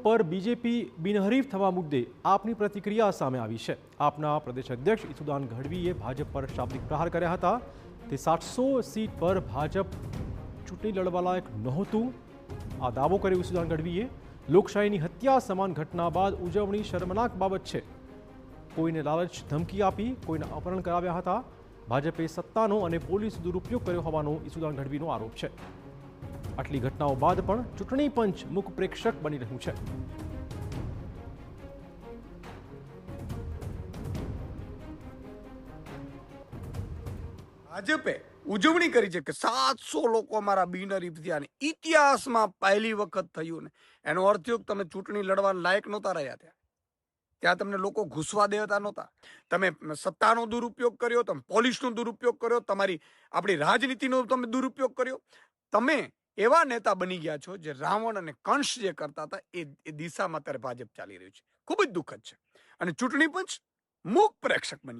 પર બીજેપી બિનહરીફ થવા મુદ્દે આપની પ્રતિક્રિયા સામે આવી છે। આપના પ્રદેશ અધ્યક્ષ ઈસુદાન ગઢવીએ ભાજપ પર શાબ્દિક પ્રહાર કર્યા હતા। તે 700 સીટ પર ભાજપ ચૂંટણી લડવા લાયક નહોતું, આ દાવો કર્યો ઈસુદાન ગઢવીએ। લોકશાહીની હત્યા સમાન ઘટના બાદ ઉજવણી શર્મનાક બાબત છે। કોઈને લાલચ ધમકી આપી કોઈને અપહરણ કરાવ્યા હતા। ભાજપે સત્તાનો અને પોલીસ દુરુપયોગ કર્યો હોવાનો ઈસુદાન ગઢવીનો આરોપ છે। આટલી ઘટનાઓ બાદ પણ ચૂંટણી પંચ મુખ પ્રેક્ષક બની રહ્યું છે। ભાજપે ઉજવણી કરી છે કે 700 લોકો અમારા બિનહરીફ થયા ને ઇતિહાસમાં પહેલી વખત થયું ને એનો અર્થ થયો કે તમે ચૂંટણી લડવા લાયક નહોતા રહ્યા ત્યાં તમને લોકો ઘૂસવા દેતા નહોતા, તમે સત્તાનો દુરુપયોગ કર્યો, તમે પોલીસનો દુરુપયોગ કર્યો, આપણી રાજનીતિનો તમે દુરુપયોગ કર્યો। તમે એવા નેતા બની ગયા છો જે રાવણ અને કંસ જે કરતા હતા એ દિશામાં અત્યારે ભાજપ ચાલી રહ્યું છે। ખૂબ જ દુઃખદ છે અને ચૂંટણી પંચ મૂક પ્રેક્ષક બની